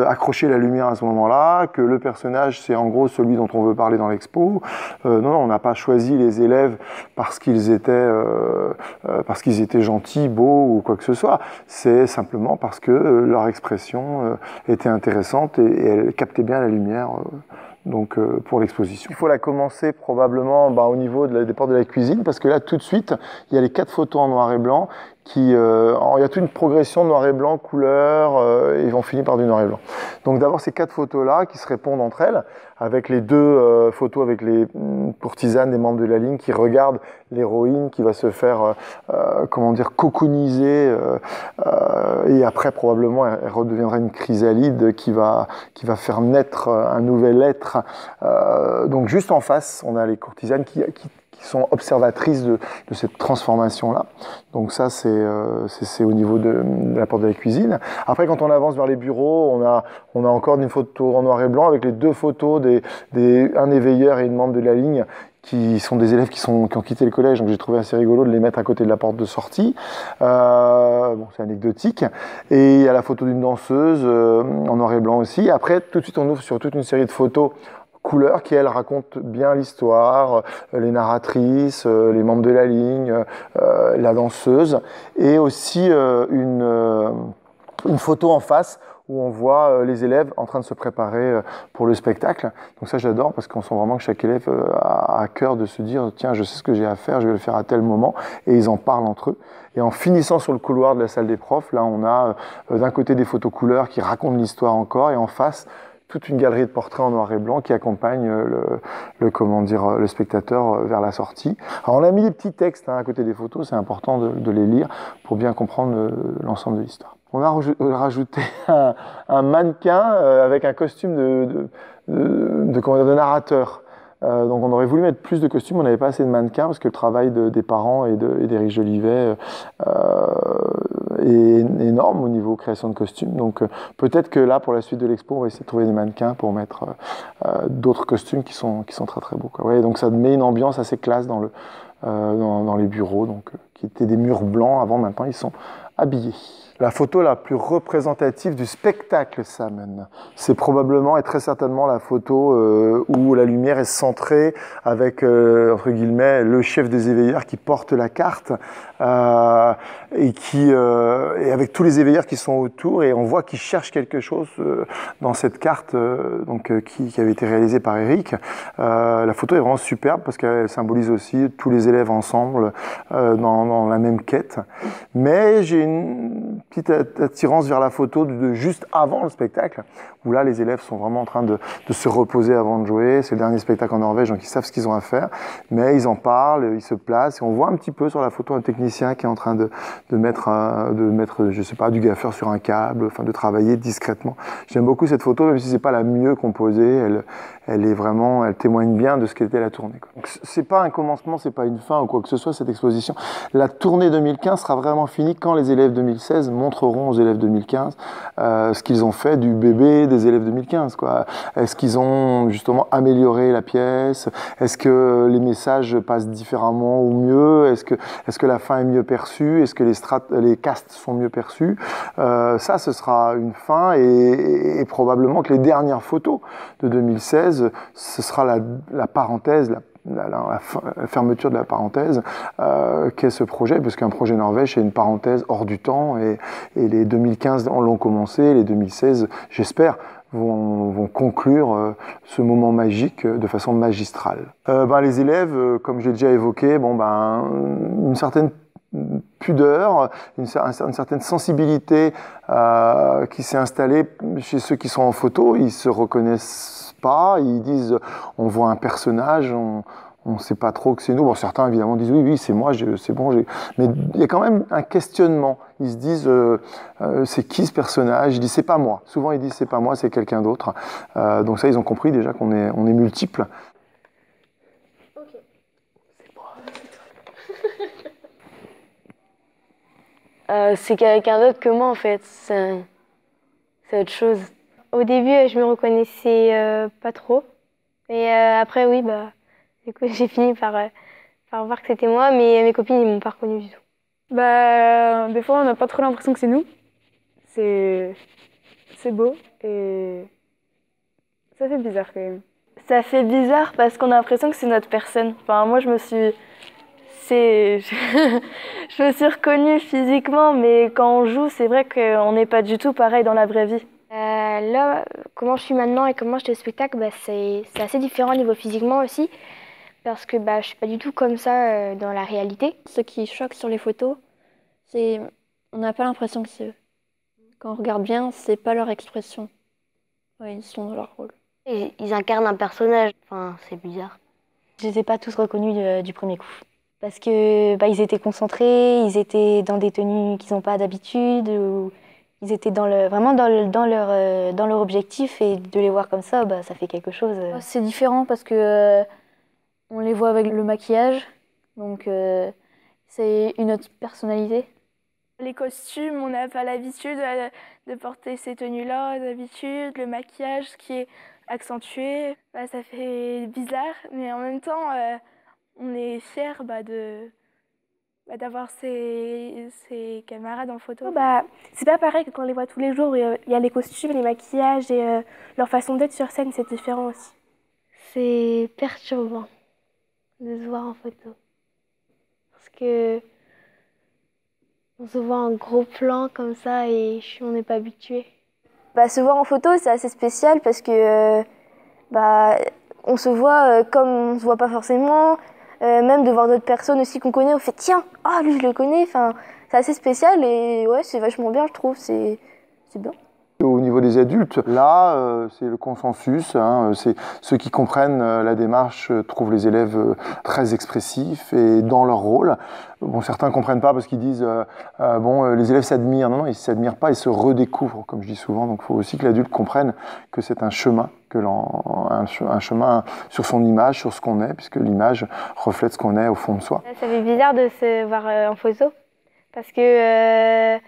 accroché la lumière à ce moment-là, que le personnage c'est en gros celui dont on veut parler dans l'expo. Non, on n'a pas choisi les élèves parce qu'ils étaient gentils, beaux ou quoi que ce soit. C'est simplement parce que leur expression était intéressante et elle captait bien la lumière. Donc pour l'exposition. Il faut la commencer probablement au niveau des portes de la cuisine parce que là tout de suite il y a les 4 photos en noir et blanc il y a toute une progression noir et blanc, couleur, et on finit par du noir et blanc. Donc d'abord ces 4 photos-là qui se répondent entre elles, avec les 2 photos avec les courtisanes des membres de la ligne qui regardent l'héroïne qui va se faire, coconiser, et après probablement elle redeviendra une chrysalide qui va faire naître un nouvel être. Donc juste en face, on a les courtisanes qui sont observatrices de cette transformation-là. Donc ça, c'est au niveau de la porte de la cuisine. Après, quand on avance vers les bureaux, on a encore une photo en noir et blanc avec les 2 photos un éveilleur et une membre de la ligne qui sont des élèves qui ont quitté le collège, donc j'ai trouvé assez rigolo de les mettre à côté de la porte de sortie. C'est anecdotique. Et il y a la photo d'une danseuse en noir et blanc aussi. Après, tout de suite, on ouvre sur toute une série de photos couleurs qui, elles, racontent bien l'histoire, les narratrices, les membres de la ligne, la danseuse, et aussi une photo en face où on voit les élèves en train de se préparer pour le spectacle. Donc ça, j'adore parce qu'on sent vraiment que chaque élève a à cœur de se dire « Tiens, je sais ce que j'ai à faire, je vais le faire à tel moment » et ils en parlent entre eux. Et en finissant sur le couloir de la salle des profs, là, on a d'un côté des photos couleurs qui racontent l'histoire encore et en face, toute une galerie de portraits en noir et blanc qui accompagne le spectateur vers la sortie. Alors on a mis des petits textes à côté des photos, c'est important de les lire pour bien comprendre l'ensemble de l'histoire. On a rajouté un mannequin avec un costume de narrateur. Donc on aurait voulu mettre plus de costumes, on n'avait pas assez de mannequins parce que le travail des parents et d'Éric Jolivet est énorme au niveau création de costumes. Donc peut-être que là, pour la suite de l'expo, on va essayer de trouver des mannequins pour mettre d'autres costumes qui sont très très beaux, quoi. Ouais, donc ça met une ambiance assez classe dans les bureaux, qui étaient des murs blancs avant, maintenant ils sont habillés. La photo la plus représentative du spectacle Samen, c'est probablement et très certainement la photo où la lumière est centrée avec, entre guillemets, le chef des éveilleurs qui porte la carte et avec tous les éveilleurs qui sont autour, et on voit qu'il cherche quelque chose dans cette carte qui avait été réalisée par Éric. La photo est vraiment superbe parce qu'elle symbolise aussi tous les élèves ensemble dans la même quête. Mais j'ai une petite attirance vers la photo de juste avant le spectacle, où là les élèves sont vraiment en train de se reposer avant de jouer. C'est le dernier spectacle en Norvège, donc ils savent ce qu'ils ont à faire, mais ils en parlent, ils se placent, et on voit un petit peu sur la photo un technicien qui est en train de mettre je sais pas, du gaffeur sur un câble, enfin de travailler discrètement. J'aime beaucoup cette photo, même si c'est pas la mieux composée, elle témoigne bien de ce qu'était la tournée, quoi. Donc c'est pas un commencement, c'est pas une fin ou quoi que ce soit, cette exposition. La tournée 2015 sera vraiment finie quand les élèves 2016 montreront aux élèves 2015 ce qu'ils ont fait du bébé des élèves 2015, quoi. Est-ce qu'ils ont justement amélioré la pièce? Est-ce que les messages passent différemment ou mieux? Est-ce que la fin est mieux perçue? Est-ce que les castes sont mieux perçus? Ça, ce sera une fin, et probablement que les dernières photos de 2016, ce sera la parenthèse, la fermeture de la parenthèse qu'est ce projet, parce qu'un projet Norvège, c'est une parenthèse hors du temps, et les 2015 l'ont commencé, les 2016, j'espère, vont conclure ce moment magique de façon magistrale. Les élèves, comme j'ai déjà évoqué, une certaine pudeur, une certaine sensibilité qui s'est installée chez ceux qui sont en photo. Ils se reconnaissent pas, ils disent on voit un personnage, on ne sait pas trop que c'est nous. Bon, certains évidemment disent oui c'est moi, c'est bon, mais il y a quand même un questionnement. Ils se disent c'est qui ce personnage? Ils disent c'est pas moi. Souvent ils disent c'est pas moi, c'est quelqu'un d'autre. Donc ça, ils ont compris déjà qu'on est multiples. C'est quelqu'un d'autre que moi, en fait. C'est autre chose. Au début, je me reconnaissais pas trop. Et après, oui, du coup, j'ai fini par voir que c'était moi, mais mes copines, ils m'ont pas reconnue du tout. Des fois, on n'a pas trop l'impression que c'est nous. C'est beau, et ça fait bizarre quand même. Ça fait bizarre parce qu'on a l'impression que c'est notre personne. Enfin, moi, je me suis reconnue physiquement, mais quand on joue, c'est vrai qu'on n'est pas du tout pareil dans la vraie vie. Là, comment je suis maintenant et comment j'étais au spectacle, c'est assez différent au niveau physiquement aussi, parce que je suis pas du tout comme ça dans la réalité. Ce qui choque sur les photos, c'est on n'a pas l'impression que c'est eux. Quand on regarde bien, c'est pas leur expression. Ouais, ils sont dans leur rôle. Et ils incarnent un personnage, enfin c'est bizarre. Je les ai pas tous reconnus du premier coup. Parce que ils étaient concentrés, ils étaient dans des tenues qu'ils n'ont pas d'habitude, ou ils étaient vraiment dans leur objectif, et de les voir comme ça, ça fait quelque chose. C'est différent parce que on les voit avec le maquillage, donc c'est une autre personnalité. Les costumes, on n'a pas l'habitude de porter ces tenues-là d'habitude, le maquillage qui est accentué, ça fait bizarre, mais en même temps, on est fiers d'avoir ses camarades en photo. C'est pas pareil que quand on les voit tous les jours. Il y a les costumes, les maquillages, et leur façon d'être sur scène, c'est différent aussi. C'est perturbant de se voir en photo. Parce que on se voit en gros plan comme ça et on n'est pas habitué. Se voir en photo, c'est assez spécial parce que on se voit comme on se voit pas forcément. Même de voir d'autres personnes aussi qu'on connaît, on fait tiens, lui je le connais. Enfin, c'est assez spécial, et ouais, c'est vachement bien, je trouve. C'est bien. Au niveau des adultes, là, c'est le consensus. Hein, c'est ceux qui comprennent la démarche trouvent les élèves très expressifs et dans leur rôle. Bon, certains ne comprennent pas parce qu'ils disent les élèves s'admirent. Non, ils ne s'admirent pas, ils se redécouvrent, comme je dis souvent. Donc, il faut aussi que l'adulte comprenne que c'est un chemin, un chemin sur son image, sur ce qu'on est, puisque l'image reflète ce qu'on est au fond de soi. Ça fait bizarre de se voir en photo parce que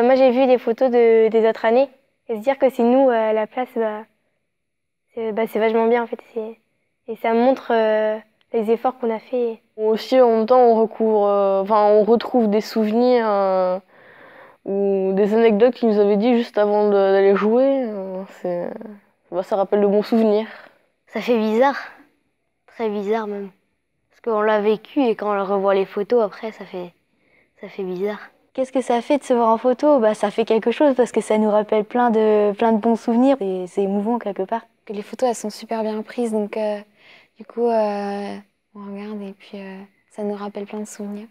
moi j'ai vu des photos des autres années et se dire que c'est nous à la place, c'est vachement bien en fait. Et ça montre les efforts qu'on a fait. Aussi en même temps on retrouve des souvenirs ou des anecdotes qu'ils nous avaient dit juste avant d'aller jouer. Ça rappelle de bons souvenirs. Ça fait bizarre, très bizarre même. Parce qu'on l'a vécu et quand on revoit les photos après ça fait bizarre. Qu'est-ce que ça fait de se voir en photo? Ça fait quelque chose parce que ça nous rappelle plein de bons souvenirs et c'est émouvant quelque part. Que les photos elles sont super bien prises donc du coup on regarde et puis ça nous rappelle plein de souvenirs.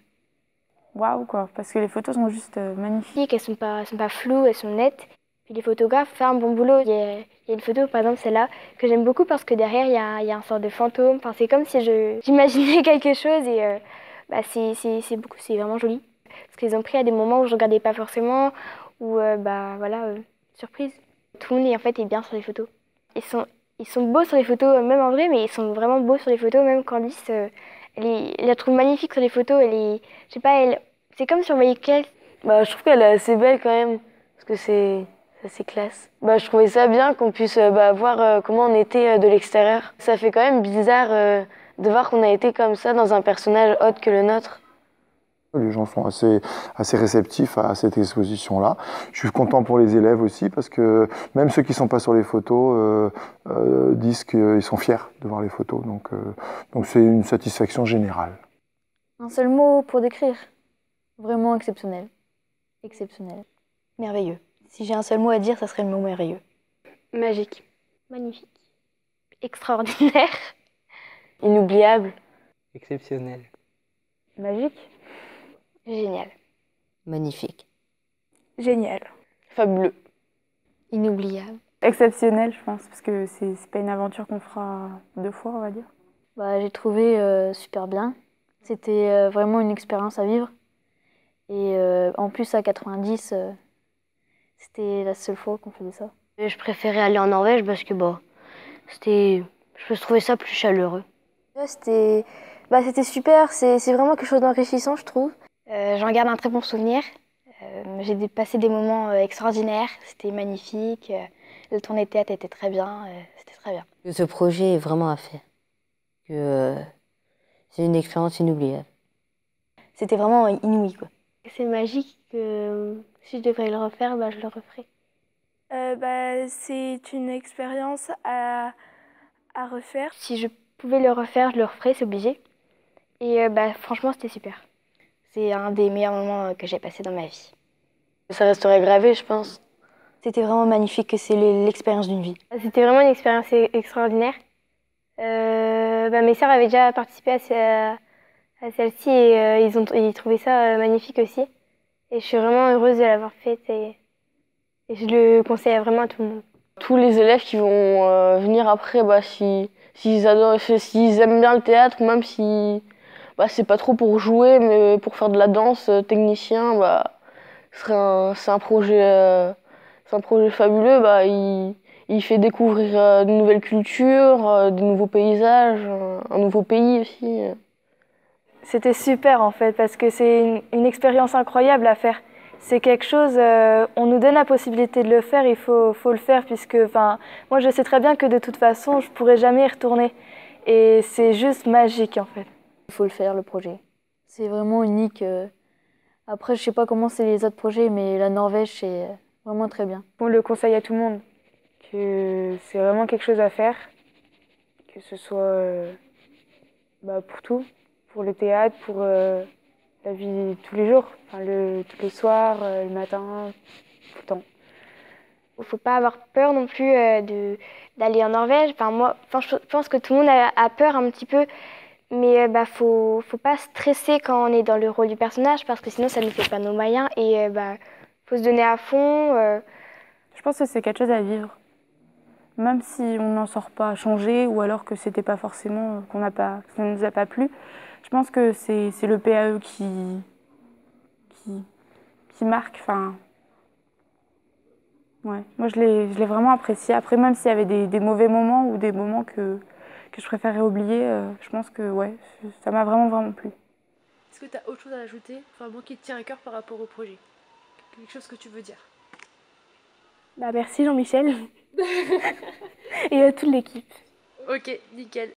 Waouh quoi, parce que les photos sont juste magnifiques. Elles sont pas floues, elles sont nettes. Puis les photographes font un bon boulot. Il y a une photo par exemple celle-là que j'aime beaucoup parce que derrière il y a un sort de fantôme. Enfin c'est comme si j'imaginais quelque chose et c'est vraiment joli. Parce qu'ils ont pris à des moments où je regardais pas forcément, ou surprise. Tout le monde est bien sur les photos. Ils sont beaux sur les photos, même en vrai, mais ils sont vraiment beaux sur les photos. Même Candice, elle la trouve magnifique sur les photos. C'est comme sur Vehicle. Je trouve qu'elle est assez belle quand même, parce que c'est assez classe. Je trouvais ça bien qu'on puisse voir comment on était de l'extérieur. Ça fait quand même bizarre de voir qu'on a été comme ça dans un personnage autre que le nôtre. Les gens sont assez réceptifs à cette exposition-là. Je suis content pour les élèves aussi parce que même ceux qui ne sont pas sur les photos disent qu'ils sont fiers de voir les photos. Donc c'est une satisfaction générale. Un seul mot pour décrire. Vraiment exceptionnel. Exceptionnel. Merveilleux. Si j'ai un seul mot à dire, ça serait le mot merveilleux. Magique. Magnifique. Extraordinaire. Inoubliable. Exceptionnel. Magique. Génial. Magnifique. Génial. Fabuleux. Inoubliable. Exceptionnel, je pense, parce que c'est pas une aventure qu'on fera 2 fois, on va dire. J'ai trouvé super bien. C'était vraiment une expérience à vivre. Et en plus, à 90, c'était la seule fois qu'on faisait ça. Je préférais aller en Norvège parce que je trouvais ça plus chaleureux. C'était super, c'est vraiment quelque chose d'enrichissant, je trouve. J'en garde un très bon souvenir. J'ai passé des moments extraordinaires, c'était magnifique. Le tournée de théâtre était très bien, c'était très bien. Ce projet est vraiment à faire. C'est une expérience inoubliable. C'était vraiment inouï, quoi. C'est magique que si je devrais le refaire, je le referais. C'est une expérience à refaire. Si je pouvais le refaire, je le referais, c'est obligé. Et franchement, c'était super. C'est un des meilleurs moments que j'ai passé dans ma vie. Ça resterait gravé, je pense. C'était vraiment magnifique, c'est l'expérience d'une vie. C'était vraiment une expérience extraordinaire. Mes sœurs avaient déjà participé à celle-ci et ils trouvaient ça magnifique aussi. Et je suis vraiment heureuse de l'avoir faite et je le conseille vraiment à tout le monde. Tous les élèves qui vont venir après, s'ils aiment bien le théâtre, même si c'est pas trop pour jouer, mais pour faire de la danse, technicien, c'est un projet fabuleux. Il fait découvrir de nouvelles cultures, des nouveaux paysages, un nouveau pays aussi. C'était super en fait, parce que c'est une expérience incroyable à faire. C'est quelque chose, on nous donne la possibilité de le faire, il faut le faire, puisque moi je sais très bien que de toute façon, je pourrais jamais y retourner. Et c'est juste magique en fait. Il faut le faire, le projet. C'est vraiment unique. Après, je sais pas comment c'est les autres projets, mais la Norvège, c'est vraiment très bien. On le conseille à tout le monde, que c'est vraiment quelque chose à faire, que ce soit pour tout, pour le théâtre, pour la vie tous les jours, tous les soirs, le matin, tout le temps. Il ne faut pas avoir peur non plus d'aller en Norvège. Je pense que tout le monde a peur un petit peu, mais faut pas stresser quand on est dans le rôle du personnage, parce que sinon ça ne fait pas nos moyens. Et faut se donner à fond. Je pense que c'est quelque chose à vivre. Même si on n'en sort pas changé ou alors que c'était pas forcément, que ça ne nous a pas plu, je pense que c'est le PAE qui marque. Enfin, ouais. Moi, je l'ai vraiment apprécié. Après, même s'il y avait des mauvais moments ou des moments que je préférais oublier, je pense que ouais, ça m'a vraiment plu. Est-ce que tu as autre chose à ajouter, enfin, un mot qui te tient à cœur par rapport au projet? Quelque chose que tu veux dire? Bah, merci Jean-Michel et à toute l'équipe. Ok, nickel.